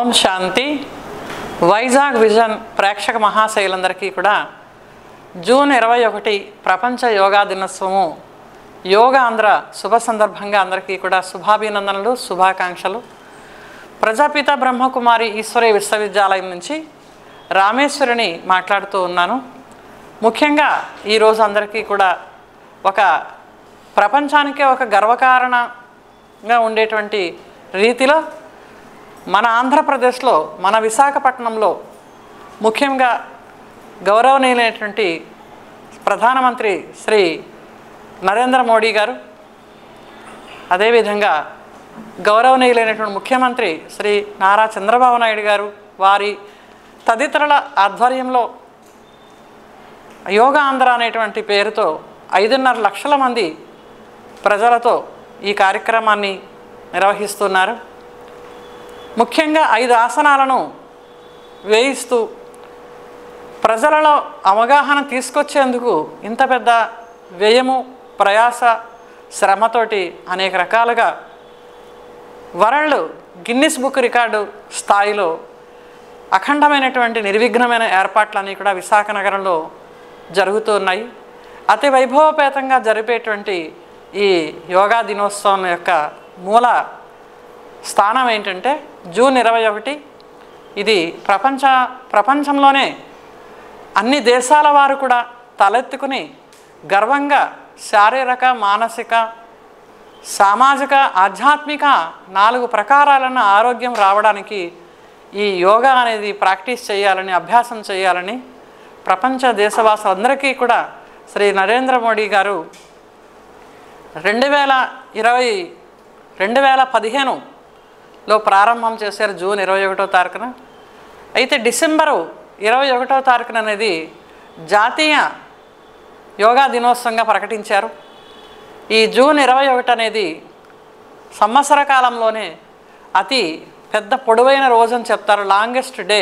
ఓం శాంతి. Vizag vision ప్రేక్షక మహాశైలందరికీ కూడా June 21 ప్రపంచ యోగా దినోత్సవము యోగా ఆంధ్ర శుభ సందర్భంగా అందరికీ కూడా శుభాభినందనలు, శుభాకాంక్షలు. ప్రజాపిత బ్రహ్మకుమారి ఈశ్వరీయ విశ్వవిద్యాలయం నుంచి రామేశ్వరిని మాట్లాడుతూ ఉన్నాను. ముఖ్యంగా ఈరోజు అందరికీ కూడా ఒక ప్రపంచానికే ఒక గర్వకారణంగా ఉండేటువంటి రీతిలో మన ఆంధ్రప్రదేశ్లో, మన విశాఖపట్నంలో ముఖ్యంగా గౌరవనీయులైనటువంటి ప్రధానమంత్రి శ్రీ నరేంద్ర మోడీ గారు, అదేవిధంగా గౌరవనీయులైనటువంటి ముఖ్యమంత్రి శ్రీ నారా చంద్రబాబు నాయుడు గారు, వారి తదితరుల ఆధ్వర్యంలో యోగా ఆంధ్ర అనేటువంటి పేరుతో 5.5 లక్షల మంది ప్రజలతో ఈ కార్యక్రమాన్ని నిర్వహిస్తున్నారు. ముఖ్యంగా 5 ఆసనాలను వేయిస్తూ ప్రజలలో అవగాహన తీసుకొచ్చేందుకు ఇంత పెద్ద వ్యయము, ప్రయాస, శ్రమతోటి అనేక రకాలుగా వరల్డ్ గిన్నిస్ బుక్ రికార్డు స్థాయిలో అఖండమైనటువంటి నిర్విఘ్నమైన ఏర్పాట్లన్నీ కూడా విశాఖ నగరంలో జరుగుతూ ఉన్నాయి. అతి వైభవపేతంగా జరిపేటువంటి ఈ యోగా దినోత్సవం యొక్క మూల స్థానం ఏంటంటే జూన్ 21. ఇది ప్రపంచంలోనే అన్ని దేశాల వారు కూడా తలెత్తుకుని గర్వంగా శారీరక, మానసిక, సామాజిక, ఆధ్యాత్మిక 4 ప్రకారాలను ఆరోగ్యం రావడానికి ఈ యోగా అనేది ప్రాక్టీస్ చేయాలని, అభ్యాసం చేయాలని ప్రపంచ దేశవాసులందరికీ కూడా శ్రీ నరేంద్ర మోడీ గారు 2015లో ప్రారంభం చేశారు జూన్ 21వ తారీఖున. అయితే డిసెంబరు 21వ తారీఖున అనేది జాతీయ యోగా దినోత్సవంగా ప్రకటించారు. ఈ జూన్ 21 అనేది సంవత్సర కాలంలోనే అతి పెద్ద పొడవైన రోజు అని చెప్తారు, లాంగెస్ట్ డే.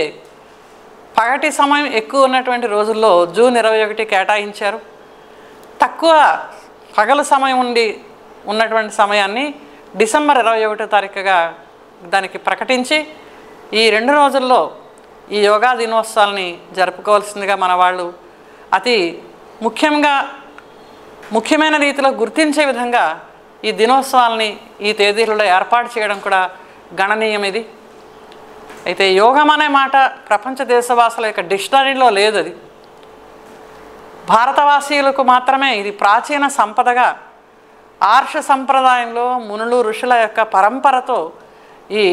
పగటి సమయం ఎక్కువ ఉన్నటువంటి రోజుల్లో జూన్ 21 కేటాయించారు. తక్కువ పగలు సమయం ఉన్నటువంటి సమయాన్ని డిసెంబర్ 21వ తారీఖుగా దానికి ప్రకటించి ఈ 2 రోజుల్లో ఈ యోగా దినోత్సవాల్ని జరుపుకోవాల్సిందిగా మన వాళ్ళు అతి ముఖ్యమైన రీతిలో గుర్తించే విధంగా ఈ దినోత్సవాల్ని ఈ తేదీలలో ఏర్పాటు చేయడం కూడా గణనీయం. ఇది అయితే యోగం అనే మాట ప్రపంచ దేశవాసుల యొక్క డిక్షనరీలో లేదు. అది భారతవాసీయులకు మాత్రమే ఇది ప్రాచీన సంపదగా ఆర్ష సంప్రదాయంలో మునులు, ఋషుల యొక్క పరంపరతో ఈ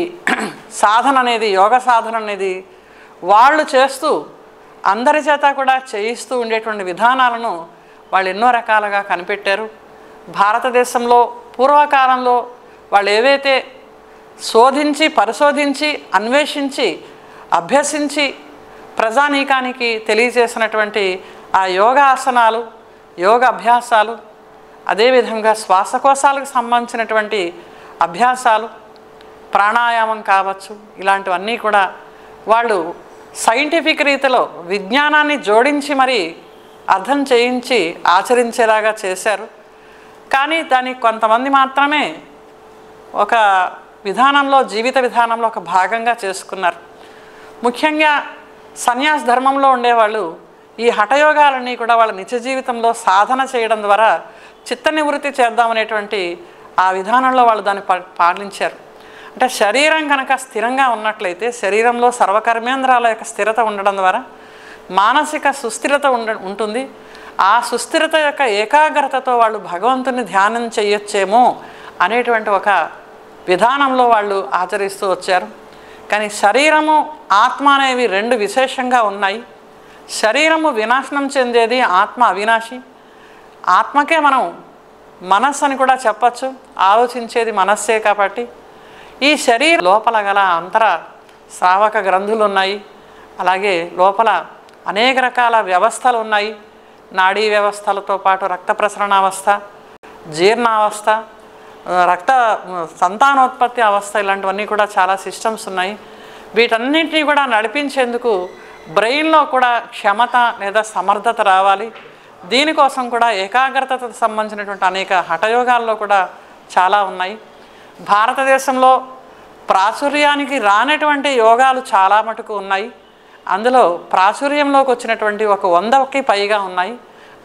సాధన అనేది, యోగ సాధన అనేది వాళ్ళు చేస్తూ అందరి చేత కూడా చేయిస్తూ ఉండేటువంటి విధానాలను వాళ్ళు ఎన్నో రకాలుగా కనిపెట్టారు. భారతదేశంలో పూర్వకాలంలో వాళ్ళు ఏవైతే శోధించి, పరిశోధించి, అన్వేషించి, అభ్యసించి ప్రజానీకానికి తెలియజేసినటువంటి ఆ యోగాసనాలు, యోగ అభ్యాసాలు, అదేవిధంగా శ్వాసకోశాలకు సంబంధించినటువంటి అభ్యాసాలు, ప్రాణాయామం కావచ్చు, ఇలాంటివన్నీ కూడా వాళ్ళు సైంటిఫిక్ రీతిలో విజ్ఞానాన్ని జోడించి మరి అర్థం చేయించి ఆచరించేలాగా చేశారు. కానీ దానికి కొంతమంది మాత్రమే ఒక విధానంలో, జీవిత విధానంలో ఒక భాగంగా చేసుకున్నారు. ముఖ్యంగా సన్యాస ధర్మంలో ఉండేవాళ్ళు ఈ హఠయోగాలన్నీ కూడా వాళ్ళ నిత్య జీవితంలో సాధన చేయడం ద్వారా చిత్త నివృత్తి చేద్దామనేటువంటి ఆ విధానంలో వాళ్ళు దాన్ని పాటించారు. అంటే శరీరం కనుక స్థిరంగా ఉన్నట్లయితే, శరీరంలో సర్వకర్మేంద్రాల యొక్క స్థిరత ఉండడం ద్వారా మానసిక సుస్థిరత ఉంటుంది. ఆ సుస్థిరత యొక్క ఏకాగ్రతతో వాళ్ళు భగవంతుని ధ్యానం చేయొచ్చేమో అనేటువంటి ఒక విధానంలో వాళ్ళు ఆచరిస్తూ వచ్చారు. కానీ శరీరము, ఆత్మ అనేవి 2 విశేషంగా ఉన్నాయి. శరీరము వినాశనం చెందేది, ఆత్మ అవినాశి. ఆత్మకే మనం మనస్సు అని కూడా చెప్పచ్చు, ఆలోచించేది మనస్సే. కాబట్టి ఈ శరీరం లోపల గల అంతర శ్రావక గ్రంథులు ఉన్నాయి. అలాగే లోపల అనేక రకాల వ్యవస్థలు ఉన్నాయి. నాడీ వ్యవస్థలతో పాటు రక్త ప్రసరణావస్థ, జీర్ణావస్థ, సంతానోత్పత్తి అవస్థ, ఇలాంటివన్నీ కూడా చాలా సిస్టమ్స్ ఉన్నాయి. వీటన్నింటినీ కూడా నడిపించేందుకు బ్రెయిన్లో కూడా క్షమత లేదా సమర్థత రావాలి. దీనికోసం కూడా ఏకాగ్రతకు సంబంధించినటువంటి అనేక హఠయోగాల్లో కూడా చాలా ఉన్నాయి. భారతదేశంలో ప్రాచుర్యానికి రానటువంటి యోగాలు చాలా మటుకు ఉన్నాయి. అందులో ప్రాచుర్యంలోకి వచ్చినటువంటి ఒక 100కి పైగా ఉన్నాయి.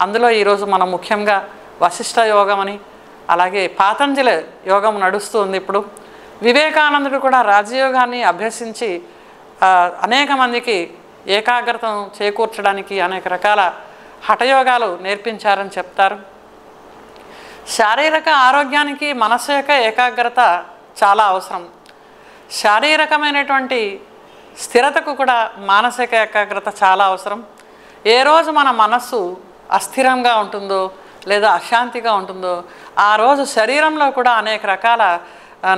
అందులో ఈరోజు మనం ముఖ్యంగా వశిష్ఠ యోగం అని, అలాగే పాతంజలి యోగం నడుస్తూ ఉంది. ఇప్పుడు వివేకానందుడు కూడా రాజయోగాన్ని అభ్యసించి అనేక మందికి ఏకాగ్రతను చేకూర్చడానికి అనేక రకాల హఠయోగాలు నేర్పించారని చెప్తారు. శారీరక ఆరోగ్యానికి మనసు యొక్క ఏకాగ్రత చాలా అవసరం. శారీరకమైనటువంటి స్థిరతకు కూడా మానసిక ఏకాగ్రత చాలా అవసరం. ఏ రోజు మన మనస్సు అస్థిరంగా ఉంటుందో లేదా అశాంతిగా ఉంటుందో ఆ రోజు శరీరంలో కూడా అనేక రకాల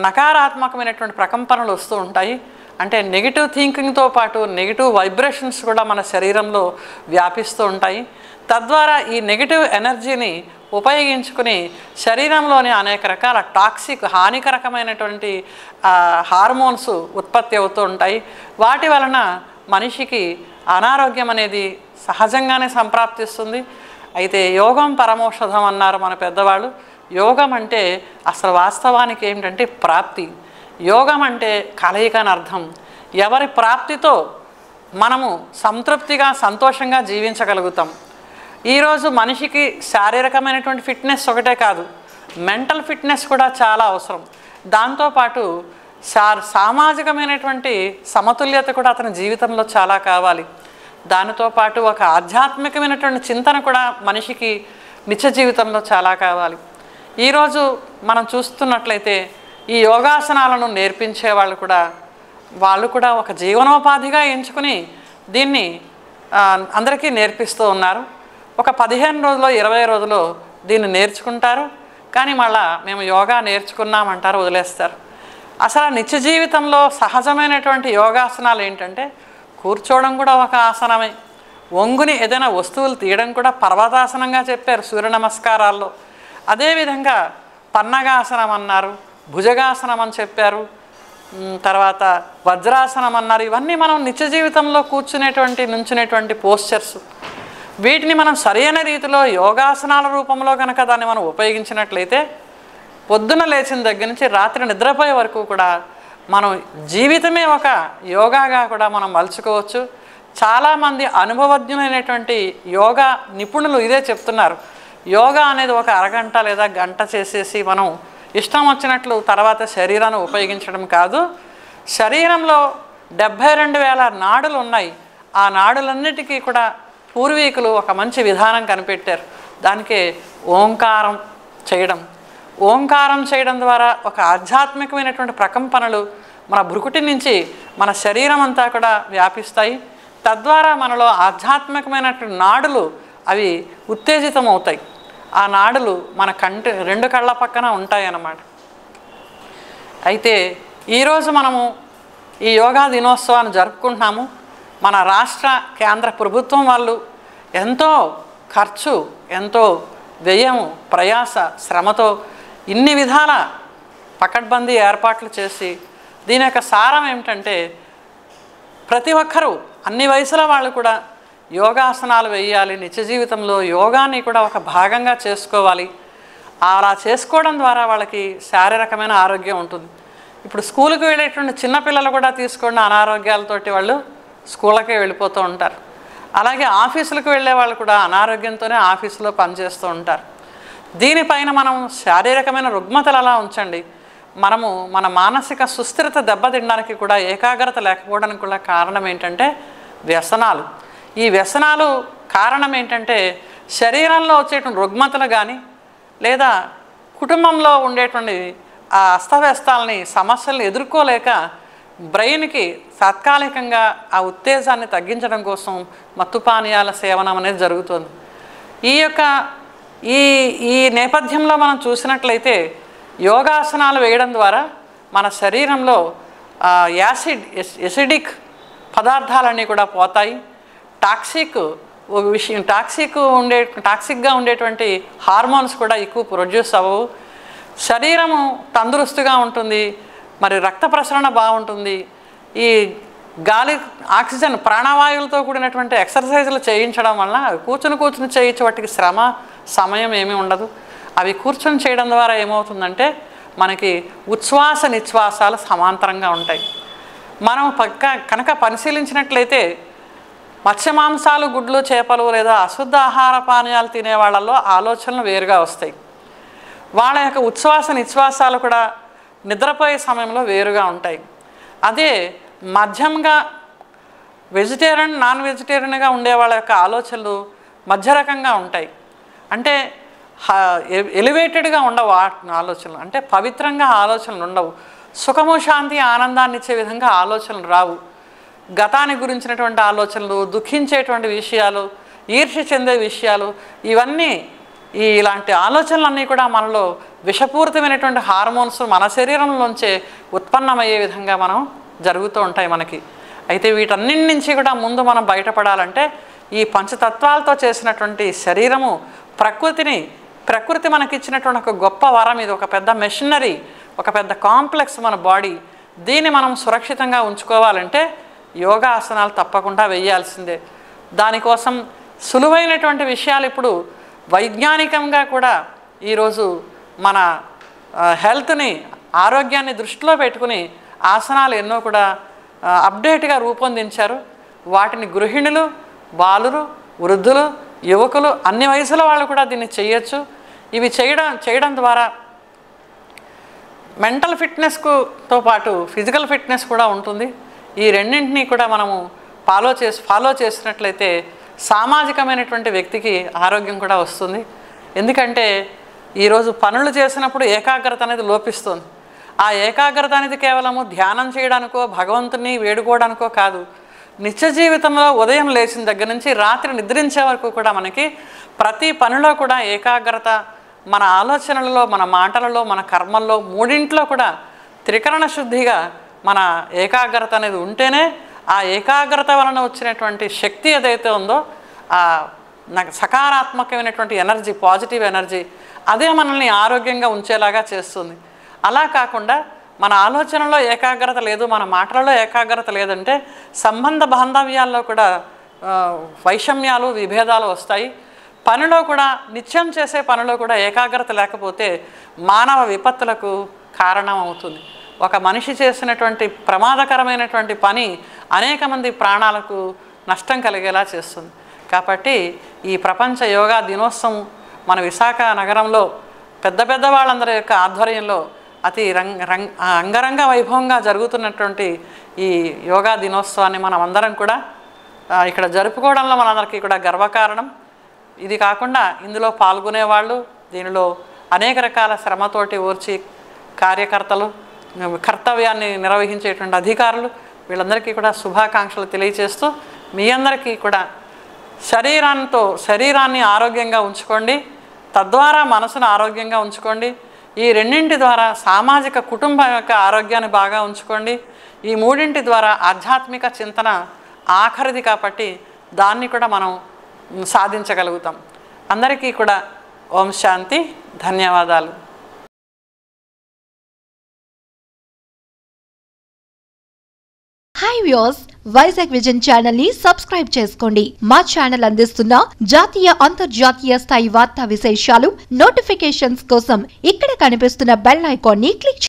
నకారాత్మకమైనటువంటి ప్రకంపనలు వస్తూ ఉంటాయి. అంటే నెగిటివ్ థింకింగ్తో పాటు నెగిటివ్ వైబ్రేషన్స్ కూడా మన శరీరంలో వ్యాపిస్తూ ఉంటాయి. తద్వారా ఈ నెగిటివ్ ఎనర్జీని ఉపయోగించుకుని శరీరంలోని అనేక రకాల టాక్సిక్ హానికరకమైనటువంటి హార్మోన్స్ ఉత్పత్తి అవుతూ ఉంటాయి. వాటి వలన మనిషికి అనారోగ్యం అనేది సహజంగానే సంప్రాప్తిస్తుంది. అయితే యోగం పరమౌషధం అన్నారు మన పెద్దవాళ్ళు. యోగం అంటే అసలు వాస్తవానికి ఏమిటంటే ప్రాప్తి. యోగం అంటే కలయిక అని అర్థం. ఎవరి ప్రాప్తితో మనము సంతృప్తిగా సంతోషంగా జీవించగలుగుతాం. ఈరోజు మనిషికి శారీరకమైనటువంటి ఫిట్నెస్ ఒకటే కాదు, మెంటల్ ఫిట్నెస్ కూడా చాలా అవసరం. దాంతోపాటు సామాజికమైనటువంటి సమతుల్యత కూడా అతని జీవితంలో చాలా కావాలి. దానితో పాటు ఒక ఆధ్యాత్మికమైనటువంటి చింతన కూడా మనిషికి నిత్య జీవితంలో చాలా కావాలి. ఈరోజు మనం చూస్తున్నట్లయితే ఈ యోగాసనాలను నేర్పించే వాళ్ళు కూడా ఒక జీవనోపాధిగా ఎంచుకుని దీన్ని అందరికీ నేర్పిస్తూ ఉన్నారు. ఒక 15 రోజులు 20 రోజులు దీన్ని నేర్చుకుంటారు, కానీ మళ్ళా మేము యోగా నేర్చుకున్నామంటారు, వదిలేస్తారు. అసలు నిత్య జీవితంలో సహజమైనటువంటి యోగాసనాలు ఏంటంటే కూర్చోవడం కూడా ఒక ఆసనమే, వంగుని ఏదైనా వస్తువులు తీయడం కూడా పర్వతాసనంగా చెప్పారు సూర్య నమస్కారాల్లో. అదేవిధంగా పన్నగాసనం అన్నారు, భుజగాసనం అని చెప్పారు, తర్వాత వజ్రాసనం అన్నారు. ఇవన్నీ మనం నిత్య జీవితంలో నుంచునేటువంటి పోస్చర్స్. వీటిని మనం సరైన రీతిలో యోగాసనాల రూపంలో కనుక దాన్ని మనం ఉపయోగించినట్లయితే పొద్దున లేచిన దగ్గర నుంచి రాత్రి నిద్రపోయే వరకు కూడా మనం జీవితమే ఒక యోగాగా కూడా మనం మలుచుకోవచ్చు. చాలామంది అనుభవజ్ఞులైనటువంటి యోగా నిపుణులు ఇదే చెప్తున్నారు. యోగా అనేది ఒక అరగంట లేదా గంట చేసేసి మనం ఇష్టం వచ్చినట్లు తర్వాత శరీరాన్ని ఉపయోగించడం కాదు. శరీరంలో 72,000 నాడులు ఉన్నాయి. ఆ నాడులన్నిటికీ కూడా పూర్వీకులు ఒక మంచి విధానం కనిపెట్టారు. దానికే ఓంకారం చేయడం. ఓంకారం చేయడం ద్వారా ఒక ఆధ్యాత్మికమైనటువంటి ప్రకంపనలు మన భృకుటి నుంచి మన శరీరం అంతా కూడా వ్యాపిస్తాయి. తద్వారా మనలో ఆధ్యాత్మికమైనటువంటి నాడులు అవి ఉత్తేజితం అవుతాయి. ఆ నాడులు మన 2 కళ్ళ పక్కన ఉంటాయి అన్నమాట. అయితే ఈరోజు మనము ఈ యోగా దినోత్సవాన్ని జరుపుకుంటున్నాము. మన రాష్ట్ర కేంద్ర ప్రభుత్వం వాళ్ళు ఎంతో ఖర్చు, ఎంతో వ్యయము, ప్రయాస, శ్రమతో ఇన్ని విధాల పకడ్బందీ ఏర్పాట్లు చేసి దీని యొక్క సారం ఏమిటంటే ప్రతి ఒక్కరూ అన్ని వయసుల వాళ్ళు కూడా యోగాసనాలు వేయాలి. నిత్య జీవితంలో యోగాని కూడా ఒక భాగంగా చేసుకోవాలి. అలా చేసుకోవడం ద్వారా వాళ్ళకి శారీరకమైన ఆరోగ్యం ఉంటుంది. ఇప్పుడు స్కూల్కి వెళ్ళేటువంటి చిన్నపిల్లలు కూడా తీసుకోండి, అనారోగ్యాలతోటి వాళ్ళు స్కూళ్ళకే వెళ్ళిపోతూ ఉంటారు. అలాగే ఆఫీసులకు వెళ్ళే వాళ్ళు కూడా అనారోగ్యంతోనే ఆఫీసులో పనిచేస్తూ ఉంటారు. దీనిపైన మనం శారీరకమైన రుగ్మతలు అలా ఉంచండి, మనము మన మానసిక సుస్థిరత దెబ్బతినడానికి కూడా ఏకాగ్రత లేకపోవడానికి కూడా కారణం ఏంటంటే వ్యసనాలు. ఈ వ్యసనాలు కారణం ఏంటంటే శరీరంలో వచ్చేటువంటి రుగ్మతలు కానీ లేదా కుటుంబంలో ఉండేటువంటి ఆ అస్తవ్యస్తాలని సమస్యలను ఎదుర్కోలేక బ్రెయిన్కి తాత్కాలికంగా ఆ ఉత్తేజాన్ని తగ్గించడం కోసం మత్తు పానీయాల సేవనం అనేది జరుగుతుంది. ఈ నేపథ్యంలో మనం చూసినట్లయితే యోగాసనాలు వేయడం ద్వారా మన శరీరంలో ఎసిడిక్ పదార్థాలన్నీ కూడా పోతాయి. టాక్సిక్గా ఉండేటువంటి హార్మోన్స్ కూడా ఎక్కువ ప్రొడ్యూస్ అవ్వవు. శరీరము తందురుస్తుగా ఉంటుంది, మరి రక్త ప్రసరణ బాగుంటుంది. ఈ గాలి ఆక్సిజన్ ప్రాణవాయువులతో కూడినటువంటి ఎక్సర్సైజులు చేయించడం వలన అవి కూర్చుని చేయించే వాటికి శ్రమ సమయం ఏమీ ఉండదు. అవి కూర్చొని చేయడం ద్వారా ఏమవుతుందంటే మనకి ఉచ్ఛ్వాస నిశ్వాసాలు సమాంతరంగా ఉంటాయి. మనం కనుక పరిశీలించినట్లయితే మత్స్యమాంసాలు, గుడ్లు, చేపలు లేదా అశుద్ధ ఆహార పానీయాలు తినే వాళ్ళల్లో ఆలోచనలు వేరుగా వస్తాయి. వాళ్ళ యొక్క ఉచ్ఛ్వాస నిశ్వాసాలు కూడా నిద్రపోయే సమయంలో వేరుగా ఉంటాయి. అదే మధ్యంగా వెజిటేరియన్, నాన్ వెజిటేరియన్గా ఉండే వాళ్ళ యొక్క ఆలోచనలు మధ్య రకంగా ఉంటాయి. అంటే ఎలివేటెడ్గా ఉండవు ఆలోచనలు, అంటే పవిత్రంగా ఆలోచనలు ఉండవు. సుఖము, శాంతి, ఆనందాన్ని ఇచ్చే విధంగా ఆలోచనలు రావు. గతాన్ని గురించినటువంటి ఆలోచనలు, దుఃఖించేటువంటి విషయాలు, ఈర్ష్య చెందే విషయాలు, ఇవన్నీ ఇలాంటి ఆలోచనలన్నీ కూడా మనలో విషపూరితమైనటువంటి హార్మోన్స్ మన శరీరంలోంచే ఉత్పన్నమయ్యే విధంగా మనం జరుగుతూ ఉంటాయి మనకి. అయితే వీటన్నిటి నుంచి కూడా ముందు మనం బయటపడాలంటే ఈ పంచతత్వాలతో చేసినటువంటి శరీరము ప్రకృతి మనకిచ్చినటువంటి ఒక గొప్ప వరం. ఇది ఒక పెద్ద మెషినరీ, ఒక పెద్ద కాంప్లెక్స్ మన బాడీ. దీన్ని మనం సురక్షితంగా ఉంచుకోవాలంటే యోగాసనాలు తప్పకుండా వేయాల్సిందే. దానికోసం సులువైనటువంటి విషయాలు ఇప్పుడు వైజ్ఞానికంగా కూడా ఈరోజు మన హెల్త్ని, ఆరోగ్యాన్ని దృష్టిలో పెట్టుకుని ఆసనాలు ఎన్నో కూడా అప్డేట్గా రూపొందించారు. వాటిని గృహిణులు, బాలురు, వృద్ధులు, యువకులు, అన్ని వయసుల వాళ్ళు కూడా దీన్ని చేయొచ్చు. ఇవి చేయడం ద్వారా మెంటల్ ఫిట్నెస్తో పాటు ఫిజికల్ ఫిట్నెస్ కూడా ఉంటుంది. ఈ రెండింటినీ కూడా మనము ఫాలో చేసినట్లయితే సామాజికమైనటువంటి వ్యక్తికి ఆరోగ్యం కూడా వస్తుంది. ఎందుకంటే ఈరోజు పనులు చేసినప్పుడు ఏకాగ్రత అనేది లోపిస్తుంది. ఆ ఏకాగ్రత అనేది కేవలము ధ్యానం చేయడానికో, భగవంతుని వేడుకోవడానికో కాదు. నిత్య జీవితంలో ఉదయం లేచిన దగ్గర నుంచి రాత్రి నిద్రించే వరకు కూడా మనకి ప్రతి పనిలో కూడా ఏకాగ్రత, మన ఆలోచనలలో, మన మాటలలో, మన కర్మల్లో, మూడింట్లో కూడా త్రికరణ శుద్ధిగా మన ఏకాగ్రత అనేది ఉంటేనే ఆ ఏకాగ్రత వలన వచ్చినటువంటి శక్తి ఏదైతే ఉందో నాకు సకారాత్మకమైనటువంటి ఎనర్జీ, పాజిటివ్ ఎనర్జీ, అదే మనల్ని ఆరోగ్యంగా ఉంచేలాగా చేస్తుంది. అలా కాకుండా మన ఆలోచనలో ఏకాగ్రత లేదు, మన మాటలలో ఏకాగ్రత లేదంటే సంబంధ బాంధవ్యాల్లో కూడా వైషమ్యాలు, విభేదాలు వస్తాయి. పనిలో కూడా, నిత్యం చేసే పనిలో కూడా ఏకాగ్రత లేకపోతే మానవ విపత్తులకు కారణం అవుతుంది. ఒక మనిషి చేసినటువంటి ప్రమాదకరమైనటువంటి పని అనేక మంది ప్రాణాలకు నష్టం కలిగేలా చేస్తుంది. కాబట్టి ఈ ప్రపంచ యోగా దినోత్సవం మన విశాఖ నగరంలో పెద్ద వాళ్ళందరి యొక్క ఆధ్వర్యంలో అతి అంగరంగ వైభవంగా జరుగుతున్నటువంటి ఈ యోగా దినోత్సవాన్ని మనం అందరం కూడా ఇక్కడ జరుపుకోవడంలో మనందరికీ కూడా గర్వకారణం. ఇది కాకుండా ఇందులో పాల్గొనేవాళ్ళు, దీనిలో అనేక రకాల శ్రమతోటి ఓర్చి కార్యకర్తలు, కర్తవ్యాన్ని నిర్వహించేటువంటి అధికారులు, వీళ్ళందరికీ కూడా శుభాకాంక్షలు తెలియజేస్తూ మీ అందరికీ కూడా శరీరాన్ని ఆరోగ్యంగా ఉంచుకోండి, తద్వారా మనసును ఆరోగ్యంగా ఉంచుకోండి. ఈ రెండింటి ద్వారా సామాజిక కుటుంబం యొక్క ఆరోగ్యాన్ని బాగా ఉంచుకోండి. ఈ మూడింటి ద్వారా ఆధ్యాత్మిక చింతన ఆఖరిది కాబట్టి దాన్ని కూడా మనం సాధించగలుగుతాం. అందరికీ కూడా ఓం శాంతి. ధన్యవాదాలు. Hi viewers, Vizag vision channel ని సబ్స్క్రైబ్ చేసుకోండి. మా ఛానల్ అందిస్తున్న జాతీయ, అంతర్జాతీయ స్థాయి వార్తా విశేషాలు, నోటిఫికేషన్స్ కోసం ఇక్కడ కనిపిస్తున్న బెల్ ఐకాన్ ని క్లిక్